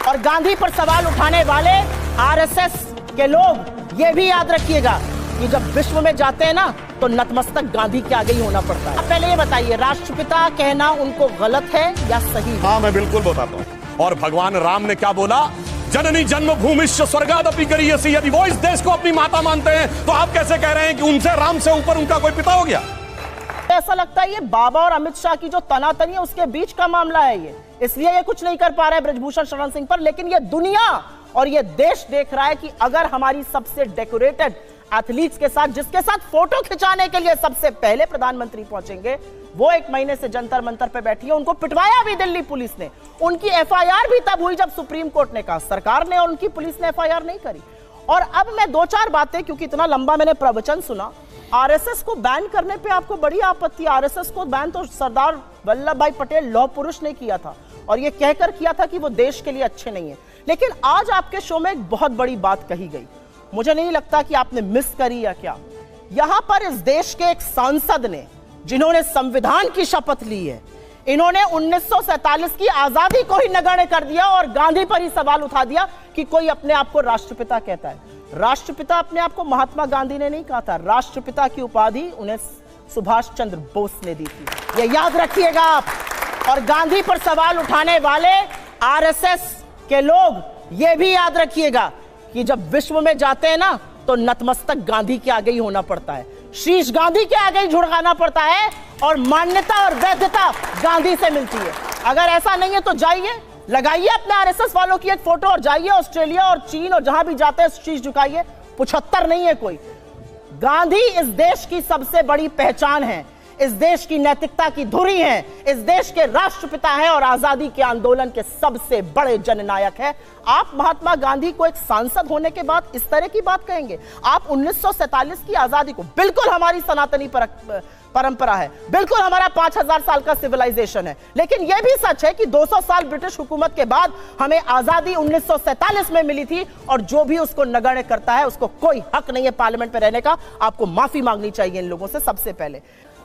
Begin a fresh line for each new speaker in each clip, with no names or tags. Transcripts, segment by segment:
और गांधी पर सवाल उठाने वाले आरएसएस के लोग ये भी याद रखिएगा कि जब विश्व में जाते हैं ना तो नतमस्तक गांधी के आगे ही होना पड़ता है। पहले ये बताइए, राष्ट्रपिता कहना उनको गलत है या सही है?
हाँ, मैं बिल्कुल बताता हूँ। और भगवान राम ने क्या बोला? जननी जन्मभूमिश्च स्वर्गादपि गरीयसी। यदि वो इस देश को अपनी माता मानते हैं तो आप कैसे कह रहे हैं कि उनसे, राम से ऊपर उनका कोई पिता हो गया?
ऐसा लगता है ये बाबा और अमित शाह की जो तनातनी है उसके बीच का मामला है ये, इसलिए ये कुछ नहीं कर पा रहे ब्रजभूषण शरण सिंह पर। लेकिन ये दुनिया और ये देश देख रहा है कि अगर हमारी सबसे डेकोरेटेड एथलीट्स के साथ, जिसके साथ फोटो खिंचाने के लिए सबसे पहले प्रधानमंत्री पहुंचेंगे, वो 1 महीने से जंतर मंतर पे बैठी है, उनको पिटवाया भी दिल्ली पुलिस ने। उनकी एफआईआर भी तब हुई जब सुप्रीम कोर्ट ने कहा, सरकार ने और उनकी पुलिस ने एफआईआर नहीं करी। और अब मैं 2-4 बातें, क्योंकि इतना लंबा मैंने प्रवचन सुना, आरएसएस को बैन करने पे आपको बड़ी आपत्ति। आरएसएस को बैन तो सरदार वल्लभ भाई पटेल लौह पुरुष ने किया था और ये कहकर किया था कि वो देश के लिए अच्छे नहीं है। लेकिन आज आपके शो में एक बहुत बड़ी बात कही गई, मुझे नहीं लगता कि आपने मिस करी या क्या। यहां पर इस देश के एक सांसद ने, जिन्होंने संविधान की शपथ ली है, इन्होंने 1947 की आजादी को ही नगण्य कर दिया और गांधी पर ही सवाल उठा दिया कि कोई अपने आप को राष्ट्रपिता कहता है। राष्ट्रपिता अपने आप को महात्मा गांधी ने नहीं कहा था, राष्ट्रपिता की उपाधि उन्हें सुभाष चंद्र बोस ने दी थी, ये याद रखिएगा आप। और गांधी पर सवाल उठाने वाले आरएसएस के लोग ये भी याद रखिएगा कि जब विश्व में जाते हैं ना तो नतमस्तक गांधी के आगे ही होना पड़ता है, शीश गांधी के आगे ही झुकाना पड़ता है और मान्यता और वैधता गांधी से मिलती है। अगर ऐसा नहीं है तो जाइए, लगाइए अपने आरएसएस वालों की एक फोटो और जाइए ऑस्ट्रेलिया और चीन और जहां भी जाते हैं शीश झुकाइए। 75 नहीं है कोई। गांधी इस देश की सबसे बड़ी पहचान है, इस देश की नैतिकता की धुरी है, इस देश के राष्ट्रपिता हैं और आजादी के आंदोलन के सबसे बड़े जननायक हैं। आप महात्मा गांधी को एक सांसद होने के बाद इस तरह की बात कहेंगे? आप 1947 की आजादी को, बिल्कुल हमारी सनातनी परंपरा है, बिल्कुल हमारा 5000 साल का सिविलाइजेशन है, लेकिन यह भी सच है कि 200 साल ब्रिटिश हुकूमत के बाद हमें आजादी 1947 में मिली थी और जो भी उसको नगण्य करता है उसको कोई हक नहीं है पार्लियामेंट में रहने का। आपको माफी मांगनी चाहिए इन लोगों से। सबसे पहले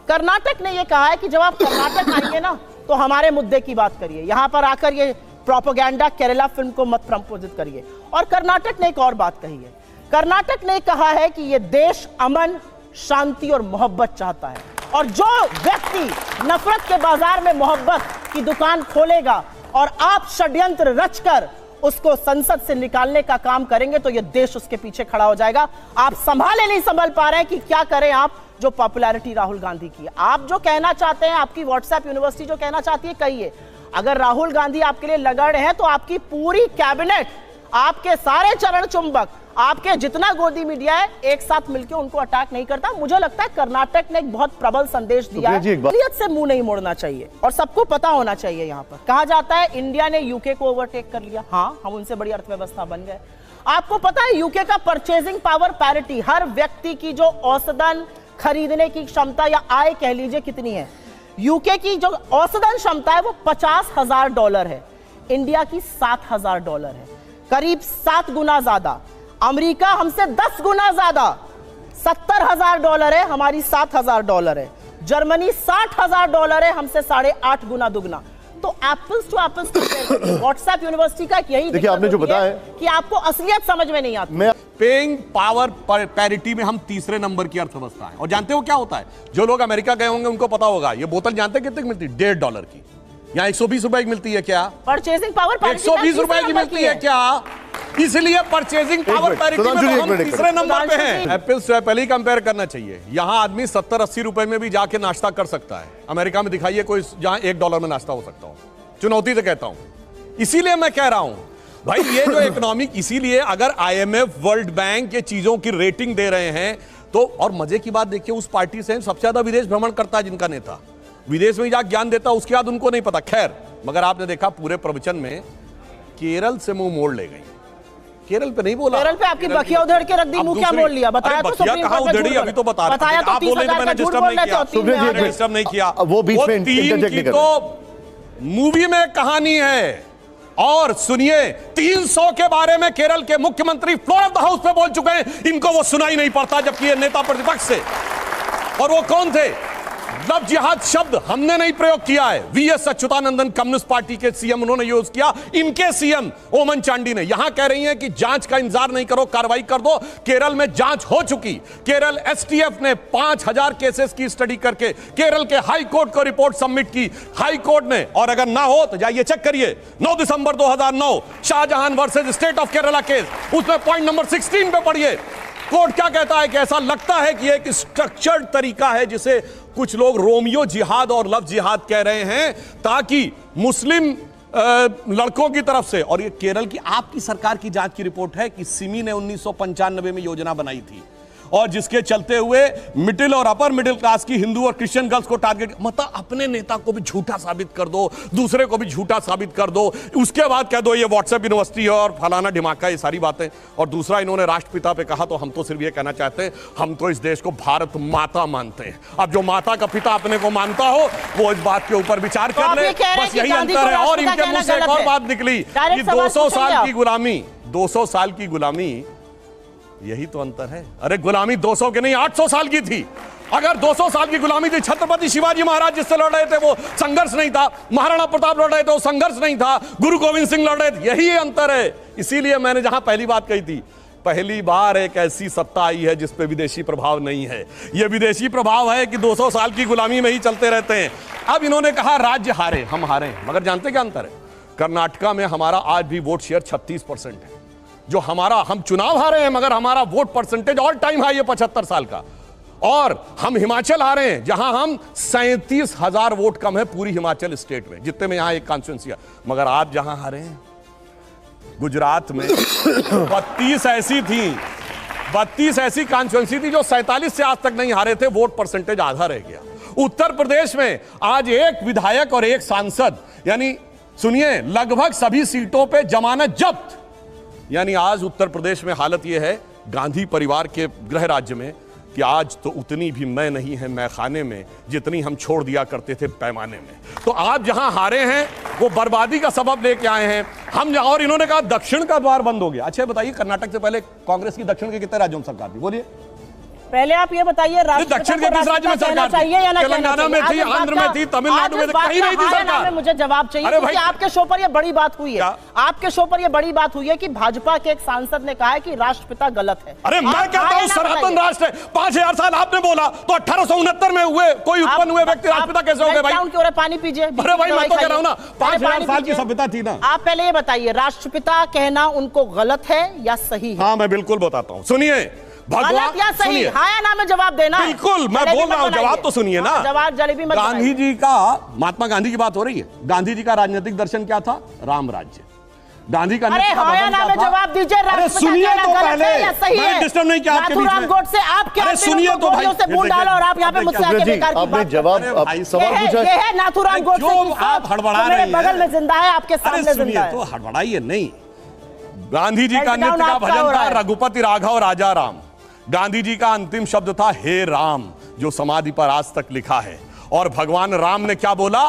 कर्नाटक ने यह कहा है कि जब आप कर्नाटक आएंगे ना तो हमारे मुद्दे की बात करिए, यहां पर आकर ये प्रोपेगेंडा केरला फिल्म को मत प्रपोजित करिए। और कर्नाटक ने एक और बात कही है, कर्नाटक ने कहा है कि यह देश अमन, शांति और मोहब्बत चाहता है और जो व्यक्ति नफरत के बाजार में मोहब्बत की दुकान खोलेगा और आप षड्यंत्र रचकर उसको संसद से निकालने का काम करेंगे तो यह देश उसके पीछे खड़ा हो जाएगा। आप संभाले नहीं संभल पा रहे हैं कि क्या करें आप। जो पॉपुलैरिटी राहुल गांधी की है, आप जो कहना चाहते हैं, आपकी व्हाट्सएप यूनिवर्सिटी जो कहना चाहती है कहिए। अगर राहुल गांधी आपके लिए लगड़ हैं तो आपकी पूरी कैबिनेट, आपके सारे चरण चुंबक, आपके जितना गोदी मीडिया है, एक साथ मिलकर उनको अटैक नहीं करता। मुझे लगता है कर्नाटक ने एक बहुत प्रबल संदेश दिया है, असलियत से मुंह नहीं मोड़ना चाहिए और सबको पता होना चाहिए। यहाँ पर कहा जाता है इंडिया ने यूके को ओवरटेक कर लिया, हाँ हम उनसे बड़ी अर्थव्यवस्था बन गए। आपको पता है यूके का परचेजिंग पावर पैरिटी, हर व्यक्ति की जो औसतन खरीदने की क्षमता या आय कह लीजिए कितनी है, यूके की जो औसतन क्षमता है वो $50,000 है, इंडिया की $7,000 है, करीब 7 गुना ज्यादा। अमेरिका हमसे 10 गुना ज्यादा, $70,000 है, हमारी $7,000 है। जर्मनी $60,000 है, हमसे 8.5 गुना दुगना। तो एप्पल्स टू एप्पल्स कंपेयर करिए। व्हाट्सएप यूनिवर्सिटी का यही
देखिए, आपने जो बताया
कि आपको असलियत समझ में नहीं आती।
पेइंग पावर पैरिटी में हम तीसरे नंबर की अर्थव्यवस्था है। और जानते हो क्या होता है? जो लोग अमेरिका गए होंगे उनको पता होगा, ये बोतल जानते हैं कितने की मिलती है? $1.5 की। यहाँ 120 रुपए की मिलती है क्या?
परचेजिंग पावर
120 रुपए की मिलती है क्या? इसलिए परचेजिंग पावर पैरिटी में तो हम तीसरे नंबर पे हैं। एप्पल्स टू एप्पल ही कंपेयर करना चाहिए। यहाँ आदमी 70-80 रुपए में भी जाके नाश्ता कर सकता है। अमेरिका में दिखाइए कोई जहां $1 में नाश्ता हो सकता हो। चुनौती से कहता हूं। इसीलिए मैं कह रहा हूं भाई, ये जो इकोनॉमिक, इसीलिए अगर IMF, वर्ल्ड बैंक ये चीजों की रेटिंग दे रहे हैं तो, और मजे की बात देखिए, उस पार्टी से सबसे ज्यादा विदेश भ्रमण करता है जिनका नेता, विदेश में जाकर ज्ञान देता, उसके बाद उनको नहीं पता। खैर, मगर आपने देखा पूरे प्रवचन में केरल से मुंह मोड़ ले गई। केरल पे नहीं बोला,
केरल पे आपकी बखिया उधेड़ के रख दी, मुंह क्या मोड़ लिया? बताया तो सुप्रीम कोर्ट में
उधेड़ी, अभी तो बता रहे
बताया तो
आप बोले तो मैंने डिस्टर्ब नहीं किया, डिस्टर्ब नहीं किया।
वो बीच में
तीन की तो मूवी में कहानी है। और सुनिए, 300 के बारे में केरल के मुख्यमंत्री फ्लोर ऑफ द हाउस पे बोल चुके हैं, इनको वो सुनाई नहीं पड़ता, जबकि ये नेता प्रतिपक्ष से। और वो कौन थे? लव जिहाद शब्द हमने नहीं प्रयोग किया है, वीएस अच्युतानंदन कम्युनिस्ट पार्टी के सीएम उन्होंने यूज किया, इनके सीएम ओमन चांडी ने। यहां कह रही हैं कि जांच का इंतजार नहीं करो, कार्रवाई कर दो। केरल में जांच हो चुकी, केरल एसटीएफ ने 5000 केसेस की स्टडी करके केरल के हाई कोर्ट को रिपोर्ट सबमिट की, हाई कोर्ट ने, और अगर ना हो तो जाइए चेक करिए, 9 दिसंबर 2009 Shahjahan versus state of Kerala case, उसमें पॉइंट नंबर 16 पे पढ़िए कोर्ट क्या कहता है कि ऐसा लगता है कि एक स्ट्रक्चर्ड तरीका है जिसे कुछ लोग रोमियो जिहाद और लव जिहाद कह रहे हैं, ताकि मुस्लिम लड़कों की तरफ से, और ये केरल की आपकी सरकार की जांच की रिपोर्ट है कि सिमी ने 1995 में योजना बनाई थी और जिसके चलते हुए मिडिल और अपर मिडिल क्लास की हिंदू और क्रिश्चियन गर्ल्स को टारगेट, मतलब अपने नेता को भी झूठा साबित कर दो, दूसरे को भी झूठा साबित कर दो, उसके बाद कह दो ये व्हाट्सएप यूनिवर्सिटी है और फलाना ढिमाका, ये सारी बातें। और दूसरा इन्होंने राष्ट्रपिता पे कहा, तो हम तो सिर्फ ये कहना चाहते हैं, हम तो इस देश को भारत माता मानते हैं। अब जो माता का पिता अपने को मानता हो वो इस बात के ऊपर विचार कर ले, बस यही अंतर है। और इनके मुंह से एक और बात निकली कि 200 साल की गुलामी, 200 साल की गुलामी, यही तो अंतर है। अरे गुलामी 200 के नहीं 800 साल की थी। अगर 200 साल की गुलामी थी, छत्रपति शिवाजी महाराज जिससे लड़ रहे थे वो संघर्ष नहीं था, महाराणा प्रताप लड़ रहे थे वो संघर्ष नहीं था, गुरु गोविंद सिंह लड़ रहे थे, यही अंतर है। इसीलिए मैंने जहां पहली बात कही थी, पहली बार एक ऐसी सत्ता आई है जिस पे विदेशी प्रभाव नहीं है। यह विदेशी प्रभाव है कि 200 साल की गुलामी में ही चलते रहते हैं। अब इन्होंने कहा राज्य हारे, हम हारे हैं, मगर जानते क्या अंतर है? कर्नाटका में हमारा आज भी वोट शेयर 36% है, जो हमारा, हम चुनाव हारे हैं मगर हमारा vote percentage all time high है 75 साल का। और हम हिमाचल हारे हैं जहां हम 37,000 वोट कम है पूरी हिमाचल स्टेट में, जितने में यहां एक कॉन्स्टिट्यूंसी है। मगर आप जहां हारे हैं गुजरात में 32 ऐसी थी, 32 ऐसी कॉन्स्टिट्यूंसी थी जो 47 से आज तक नहीं हारे थे, वोट परसेंटेज आधा रह गया। उत्तर प्रदेश में आज एक विधायक और एक सांसद, यानी सुनिए लगभग सभी सीटों पे जमानत जब्त। यानी आज उत्तर प्रदेश में हालत यह है गांधी परिवार के गृह राज्य में कि आज तो उतनी भी मैं नहीं है मैखाने में जितनी हम छोड़ दिया करते थे पैमाने में। तो आप जहां हारे हैं वो बर्बादी का सबब लेके आए हैं हम। और इन्होंने कहा दक्षिण का द्वार बंद हो गया। अच्छा बताइए, कर्नाटक से पहले कांग्रेस की दक्षिण के कितने राज्यों में सरकार थी? बोलिए
पहले आप ये बताइए,
दक्षिण के किस राज्य में सरकार चाहिए या ना? तेलंगाना में थी, आंध्र में थी, तमिलनाडु में, कहीं नहीं थी सरकार।
मुझे जवाब चाहिए क्योंकि आपके शो पर ये बड़ी बात हुई है, आपके शो पर ये बड़ी बात हुई है कि भाजपा के एक सांसद ने कहा है कि राष्ट्रपिता गलत है।
अरे मैं कहता हूं सनातन राष्ट्र है। 5000 साल आपने बोला तो 1869 में हुए कोई उत्पन्न हुए व्यक्ति राष्ट्रपिता कैसे हो गए भाई?
पानी पीजिए।
अरे भाई मैं तो कह रहा हूं ना 5000 साल की सभ्यता थी ना।
आप पहले ये बताइए, राष्ट्रपिता कहना उनको गलत है या सही है?
हाँ मैं बिल्कुल बताता हूं, सुनिए।
गलत या सही? हाँ या ना में जवाब देना।
बिल्कुल मैं बोल रहा हूं, जवाब तो सुनिए ना।
जवाब जलेबी मत।
गांधी जी का, महात्मा गांधी की बात हो रही है, गांधी जी का राजनीतिक दर्शन क्या था? राम राज्य। गांधी का
जवाब दीजिए।
अरे सुनिए तो पहले, मैं डिस्टर्ब नहीं किया आपके बीच में।
गोडसे आप क्या?
अरे सुनिए तो भाई,
बोल डालो और आप यहाँ पे मुझसे आके बेकार की बात।
जवाब सवाल पूछा
ये है नाथुराम गोडसे की सोच।
आप हड़बड़ा रहे हैं,
बगल में जिंदा है, आपके सामने जिंदा है।
तो हड़बड़ाइए नहीं। गांधी जी का नृत्य का भजन था रघुपति राघव राजा राम। गांधी जी का अंतिम शब्द था हे राम, जो समाधि पर आज तक लिखा है। और भगवान राम ने क्या बोला?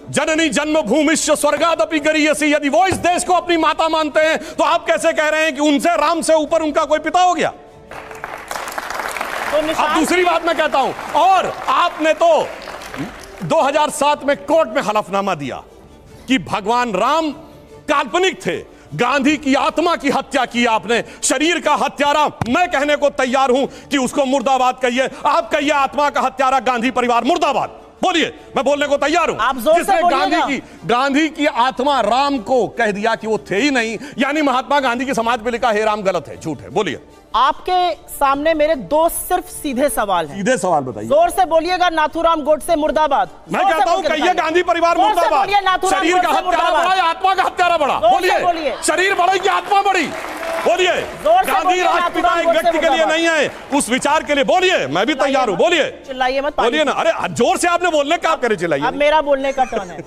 जननी जन्मभूमिश्च स्वर्गादपि गरीयसी। यदि वो इस देश को अपनी माता मानते हैं तो आप कैसे कह रहे हैं कि उनसे, राम से ऊपर उनका कोई पिता हो गया?
तो
अब दूसरी बात मैं कहता हूं, और आपने तो 2007 में कोर्ट में हलफनामा दिया कि भगवान राम काल्पनिक थे। गांधी की आत्मा की हत्या की आपने, शरीर का हत्यारा मैं कहने को तैयार हूं कि उसको मुर्दाबाद कहिए। आप कहिए आत्मा का हत्यारा गांधी परिवार मुर्दाबाद, बोलिए, मैं बोलने को तैयार हूं। जिसने गांधी की आत्मा राम को कह दिया कि वो थे ही नहीं, यानी महात्मा गांधी की समाज पे लिखा हे राम गलत है, झूठ है। बोलिए।
आपके सामने मेरे दो सिर्फ सीधे सवाल हैं।
सीधे सवाल बताइए।
जोर से बोलिएगा नाथुराम गोडसे मुर्दाबाद।
मैं कहता हूं कहिए गांधी परिवार मुर्दाबाद। शरीर का हत्यारा बड़ा या आत्मा का हत्यारा बड़ा? बोलिए। शरीर बड़ा या आत्मा बड़ी? बोलिए। गांधी राष्ट्रपिता एक व्यक्ति के लिए नहीं है, उस विचार के लिए। बोलिए, मैं भी तैयार हूं। बोलिए,
चिल्लाइए मत,
बोलिए ना। अरे जोर से आपने बोलने का, आप करे चिल्लाइए।
अब मेरा बोलने का टर्न है।